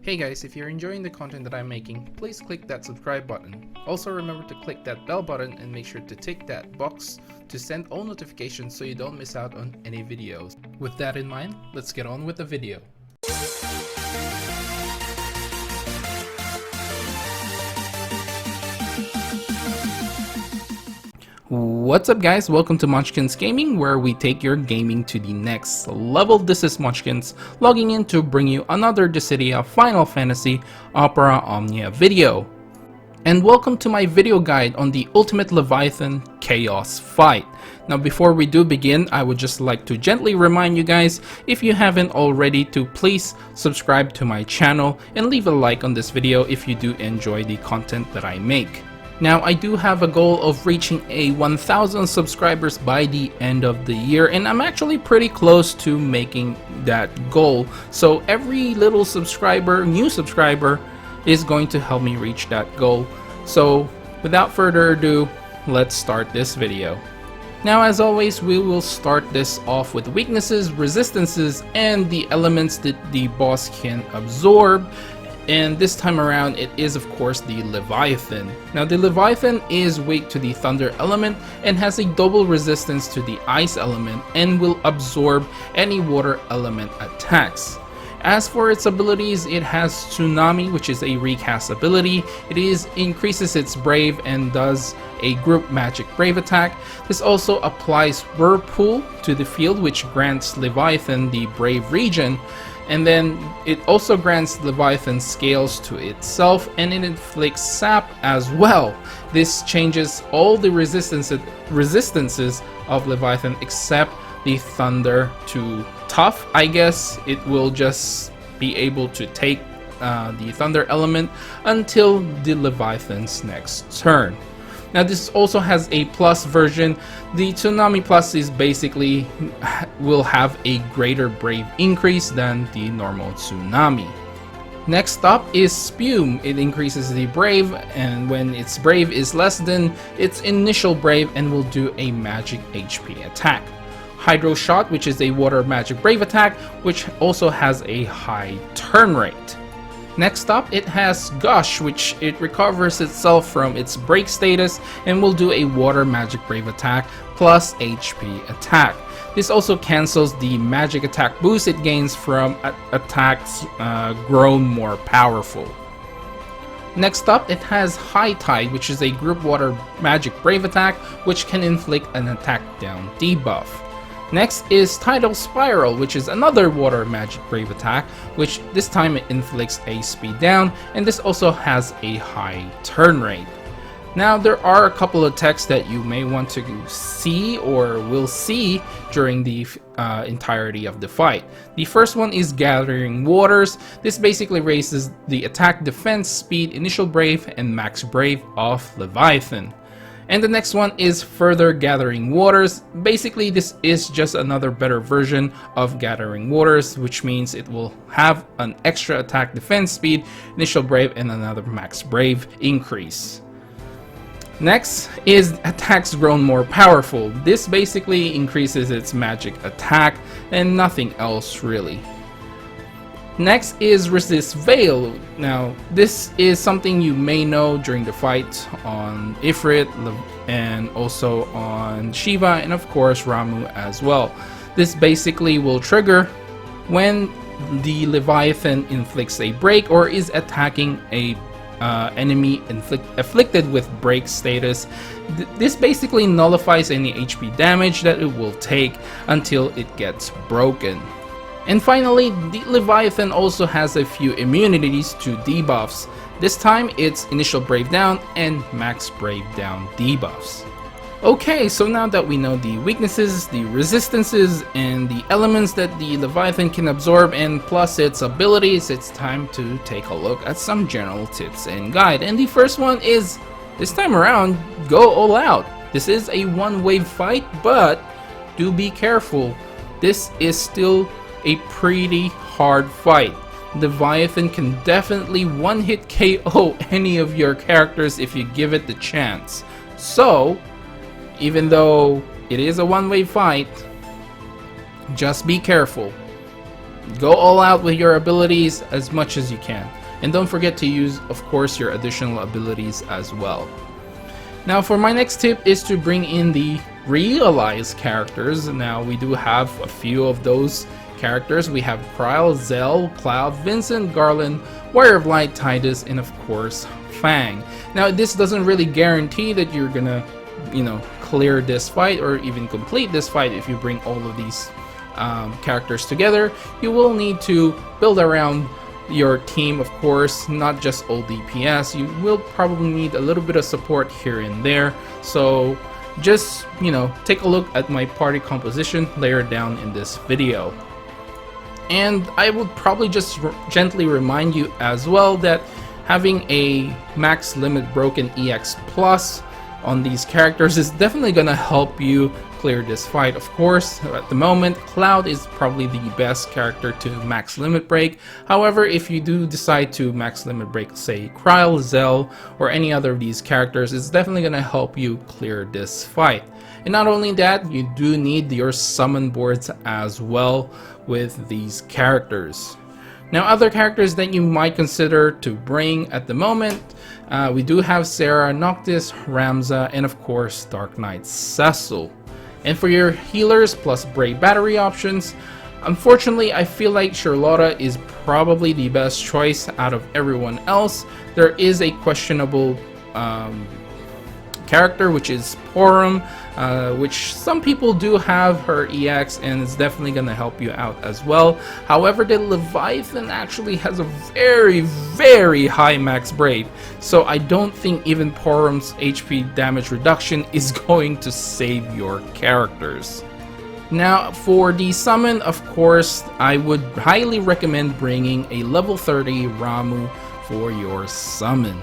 Hey guys, if you're enjoying the content that I'm making, please click that subscribe button. Also remember to click that bell button and make sure to tick that box to send all notifications so you don't miss out on any videos. With that in mind, let's get on with the video. What's up guys, welcome to Monchkinz Gaming, where we take your gaming to the next level. This is Monchkinz logging in to bring you another Dissidia Final Fantasy Opera Omnia video. And welcome to my video guide on the Ultimate Leviathan Chaos fight. Now before we do begin, I would just like to gently remind you guys, if you haven't already, to please subscribe to my channel and leave a like on this video if you do enjoy the content that I make. Now, I do have a goal of reaching a 1,000 subscribers by the end of the year, and I'm actually pretty close to making that goal. So every little subscriber, new subscriber, is going to help me reach that goal. So without further ado, let's start this video. Now, as always, we will start this off with weaknesses, resistances, and the elements that the boss can absorb. And this time around, it is of course the Leviathan. Now the Leviathan is weak to the thunder element and has a double resistance to the ice element and will absorb any water element attacks. As for its abilities, it has Tsunami, which is a recast ability. It increases its Brave and does a group magic Brave attack. This also applies Whirlpool to the field, which grants Leviathan the Brave regen. And then it also grants Leviathan scales to itself, and it inflicts sap as well. This changes all the resistances of Leviathan except the thunder to tough. I guess it will just be able to take the thunder element until the Leviathan's next turn. Now this also has a plus version. The Tsunami Plus is basically will have a greater Brave increase than the normal Tsunami. Next up is Spume. It increases the Brave, and when its Brave is less than its initial Brave, and will do a magic HP attack. Hydro Shot, which is a water magic Brave attack, which also has a high turn rate. Next up, it has Gush, which it recovers itself from its break status and will do a water magic Brave attack plus HP attack. This also cancels the magic attack boost it gains from attacks grown more powerful. Next up, it has High Tide, which is a group water magic Brave attack which can inflict an attack down debuff. Next is Tidal Spiral, which is another water magic Brave attack, which this time it inflicts a speed down, and this also has a high turn rate. Now there are a couple of texts that you may want to see or will see during the entirety of the fight. The first one is Gathering Waters. This basically raises the attack, defense, speed, initial Brave, and max Brave of Leviathan. And the next one is Further Gathering Waters. Basically, this is just another better version of Gathering Waters, which means it will have an extra attack, defense, speed, initial Brave, and another max Brave increase. Next is Attacks Grown More Powerful. This basically increases its magic attack and nothing else really. Next is Resist Veil. Now this is something you may know during the fight on Ifrit and also on Shiva, and of course Ramu as well. This basically will trigger when the Leviathan inflicts a break or is attacking a enemy afflicted with break status. This basically nullifies any HP damage that it will take until it gets broken. And finally, the Leviathan also has a few immunities to debuffs. This time it's initial Brave down and max Brave down debuffs. Okay, so now that we know the weaknesses, the resistances, and the elements that the Leviathan can absorb, and plus its abilities, it's time to take a look at some general tips and guide. And the first one is, this time around, go all out. This is a one-wave fight, but do be careful. This is still a pretty hard fight. Leviathan can definitely one-hit KO any of your characters if you give it the chance. So, even though it is a one-way fight, just be careful. go all out with your abilities as much as you can. And don't forget to use, of course, your additional abilities as well. Now for my next tip is to bring in the realized characters. Now we do have a few of those characters. We have Kryl, Zell, Cloud, Vincent, Garland, Wire of Light, Tidus, and of course Fang. Now this doesn't really guarantee that you're gonna, clear this fight or even complete this fight if you bring all of these characters together. You will need to build around your team, of course, not just all DPS. You will probably need a little bit of support here and there. So just, take a look at my party composition later down in this video. And I would probably just gently remind you as well that having a max limit broken EX plus on these characters is definitely gonna help you clear this fight. Of course, at the moment, Cloud is probably the best character to max limit break. However, if you do decide to max limit break, say Kryl, Zell, or any other of these characters, it's definitely gonna help you clear this fight. And not only that, you do need your summon boards as well with these characters. Now, other characters that you might consider to bring at the moment, we do have Sarah, Noctis, Ramza, and of course Dark Knight Cecil. And for your healers plus Brave battery options, unfortunately I feel like Charlotta is probably the best choice out of everyone else. There is a questionable character, which is Porum, which some people do have her EX and it's definitely going to help you out as well. However, the Leviathan actually has a very, very high max Brave, so I don't think even Porum's HP damage reduction is going to save your characters. Now for the summon, of course, I would highly recommend bringing a level 30 Ramu for your summon.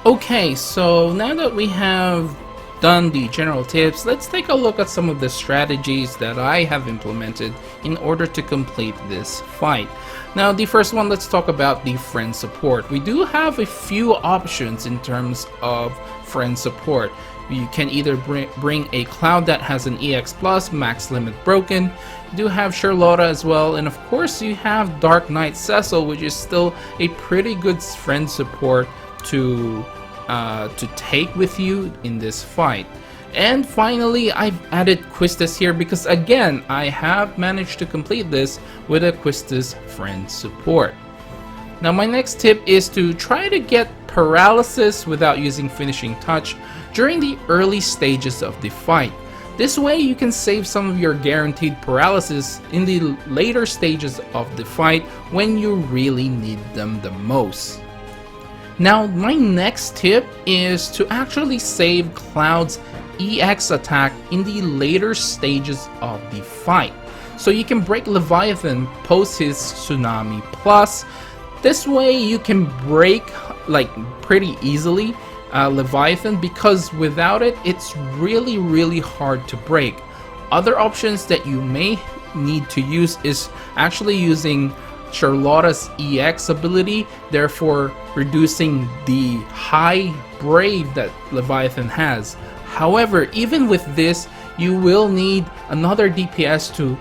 Okay, so now that we have done the general tips, let's take a look at some of the strategies that I have implemented in order to complete this fight. Now the first one, let's talk about the friend support. We do have a few options in terms of friend support. You can either bring a Cloud that has an EX plus, max limit broken. You do have Charlotta as well, and of course you have Dark Knight Cecil, which is still a pretty good friend support to take with you in this fight. And finally, I've added Quistis here because again, I have managed to complete this with a Quistis friend support. Now my next tip is to try to get paralysis without using finishing touch during the early stages of the fight. This way you can save some of your guaranteed paralysis in the later stages of the fight when you really need them the most. Now my next tip is to actually save Cloud's EX attack in the later stages of the fight. So you can break Leviathan post his Tsunami Plus. This way you can break pretty easily Leviathan, because without it, it's really hard to break. Other options that you may need to use is actually using Charlotta's EX ability, therefore reducing the high Brave that Leviathan has. However, even with this, you will need another DPS to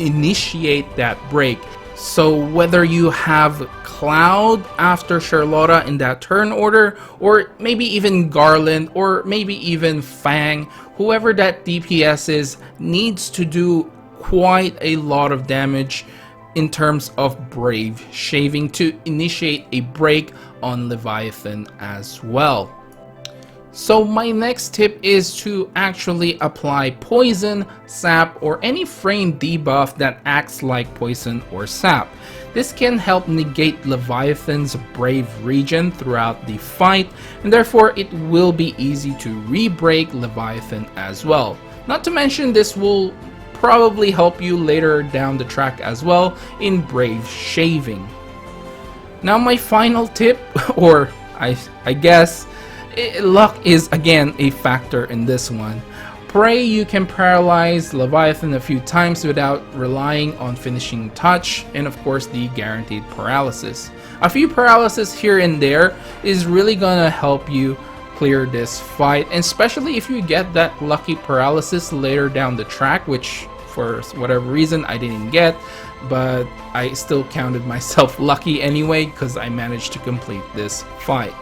initiate that break. So whether you have Cloud after Charlotta in that turn order, or maybe even Garland, or maybe even Fang, whoever that DPS is needs to do quite a lot of damage in terms of Brave shaving to initiate a break on Leviathan as well. So my next tip is to actually apply poison, sap, or any frame debuff that acts like poison or sap. This can help negate Leviathan's Brave regen throughout the fight, and therefore it will be easy to re-break Leviathan as well. Not to mention, this will probably help you later down the track as well in Brave shaving. Now my final tip, or I guess, luck is again a factor in this one. Pray you can paralyze Leviathan a few times without relying on finishing touch, and of course the guaranteed paralysis. A few paralysis here and there is really gonna help you clear this fight, and especially if you get that lucky paralysis later down the track, which for whatever reason I didn't get. but I still counted myself lucky anyway because I managed to complete this fight.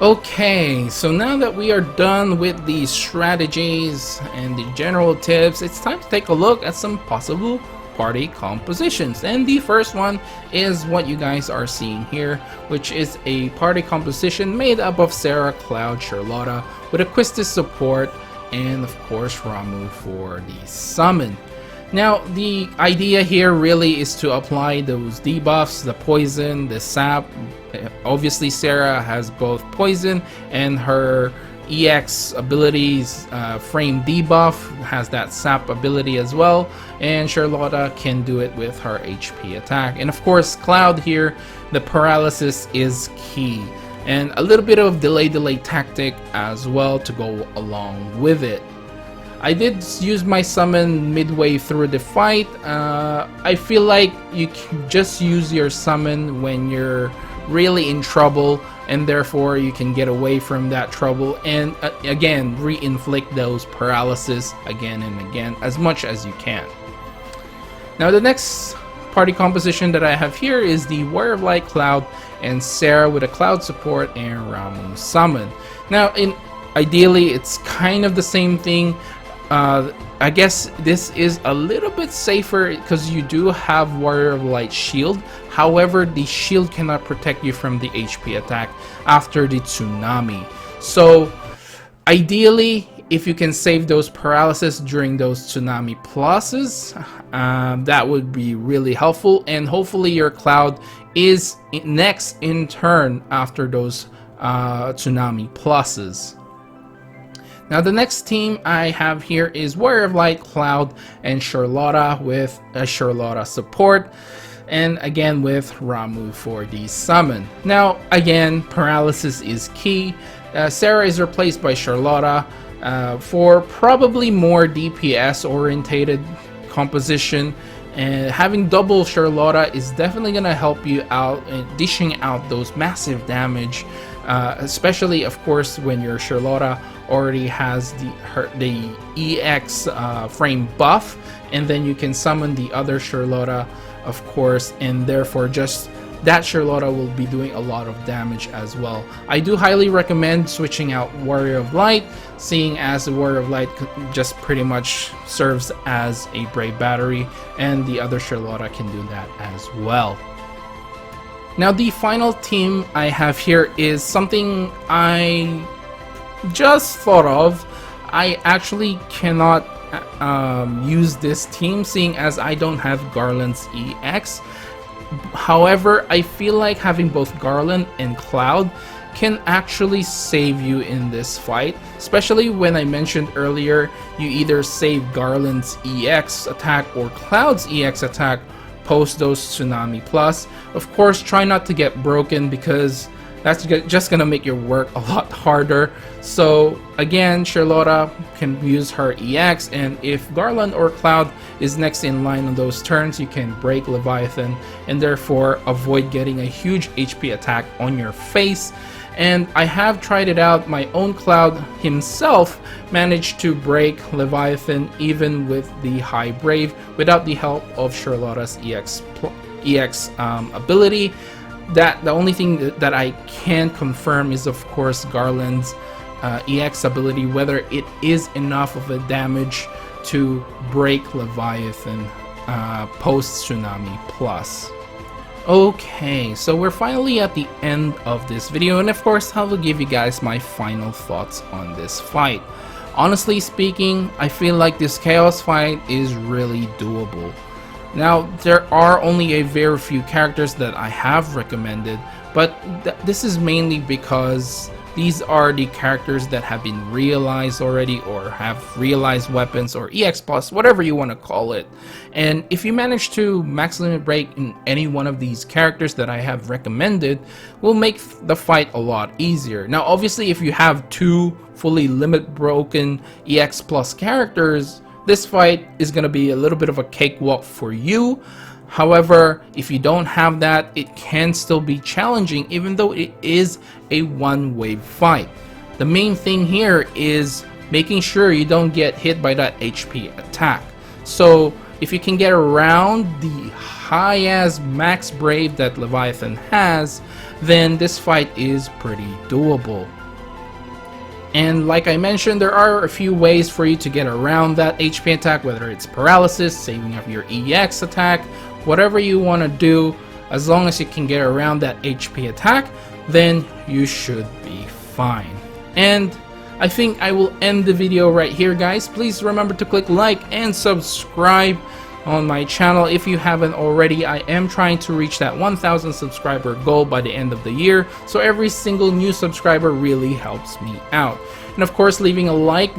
Okay, so now that we are done with the strategies and the general tips, it's time to take a look at some possible party compositions. And the first one is what you guys are seeing here, which is a party composition made up of Sarah, Cloud, Charlotta, with Aquistus support, and of course Ramuh for the summon. Now the idea here really is to apply those debuffs, the poison, the sap. Obviously Sarah has both poison and her EX abilities, frame debuff has that sap ability as well, and Charlotta can do it with her HP attack. And of course Cloud here, the paralysis is key, and a little bit of delay tactic as well to go along with it. I did use my summon midway through the fight. I feel like you can just use your summon when you're really in trouble, and therefore you can get away from that trouble and again re-inflict those paralysis again and again as much as you can. Now the next party composition that I have here is the Warrior of Light, Cloud, and Sarah with a Cloud support and Ramuh summon. Now ideally it's kind of the same thing. I guess this is a little bit safer because you do have Warrior of Light shield. However, the shield cannot protect you from the HP attack after the tsunami. So ideally, if you can save those paralysis during those tsunami pluses, that would be really helpful, and hopefully your Cloud is next in turn after those tsunami pluses. Now the next team I have here is Warrior of Light, Cloud, and Charlotta with a Charlotta support, and again with Ramuh for the summon. Now again, paralysis is key. Sarah is replaced by Charlotta for probably more DPS orientated composition, and having double Charlotta is definitely going to help you out in dishing out those massive damage, especially of course when your Charlotta already has the EX frame buff, and then you can summon the other Charlotta of course, and therefore just that Charlotta will be doing a lot of damage as well. I do highly recommend switching out Warrior of Light, seeing as the Warrior of Light just pretty much serves as a Brave Battery, and the other Charlotta can do that as well. Now the final team I have here is something I just thought of. I actually cannot use this team seeing as I don't have Garland's EX. However, I feel like having both Garland and Cloud can actually save you in this fight, especially when I mentioned earlier you either save Garland's EX attack or Cloud's EX attack post those Tsunami Plus. Of course, try not to get broken because that's just gonna make your work a lot harder. So again, Charlotta can use her EX, and if Garland or Cloud is next in line on those turns, you can break Leviathan and therefore avoid getting a huge HP attack on your face. And I have tried it out. My own Cloud himself managed to break Leviathan even with the high Brave without the help of Charlotta's EX ability. The only thing that I can confirm is of course Garland's EX ability, whether it is enough of a damage to break Leviathan post Tsunami Plus. Okay, so we're finally at the end of this video, and of course I will give you guys my final thoughts on this fight. Honestly speaking, I feel like this Chaos fight is really doable. Now, there are only a very few characters that I have recommended, but this is mainly because these are the characters that have been realized already, or have realized weapons, or EX plus, whatever you want to call it. And if you manage to max limit break in any one of these characters that I have recommended, will make the fight a lot easier. Now obviously if you have two fully limit broken EX plus characters, this fight is going to be a little bit of a cakewalk for you. However, if you don't have that, it can still be challenging even though it is a one-wave fight. The main thing here is making sure you don't get hit by that HP attack. So if you can get around the high-ass max brave that Leviathan has, then this fight is pretty doable. And like I mentioned, there are a few ways for you to get around that HP attack, whether it's paralysis, saving up your EX attack, whatever you want to do. As long as you can get around that HP attack, then you should be fine. And I think I will end the video right here, guys. Please remember to click like and subscribe on my channel if you haven't already. I am trying to reach that 1,000 subscriber goal by the end of the year, so every single new subscriber really helps me out. And of course, leaving a like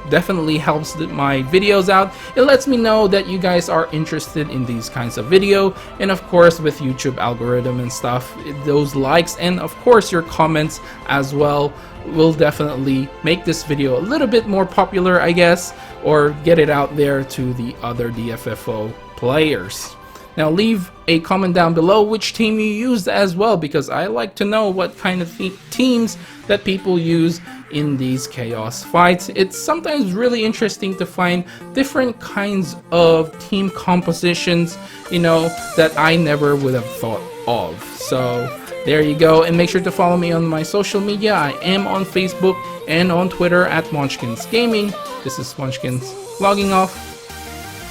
definitely helps my videos out. It lets me know that you guys are interested in these kinds of video, and of course with YouTube algorithm and stuff, those likes and of course your comments as well will definitely make this video a little bit more popular, I guess, or get it out there to the other DFFOO players. Now leave a comment down below which team you used as well, because I like to know what kind of teams that people use in these chaos fights. It's sometimes really interesting to find different kinds of team compositions, you know, that I never would have thought of. So there you go, and make sure to follow me on my social media. I am on Facebook and on Twitter at Monchkinz Gaming. This is Monchkinz logging off,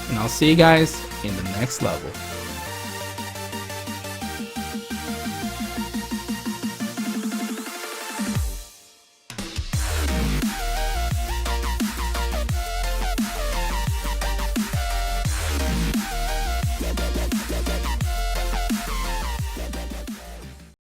and I'll see you guys in the next level.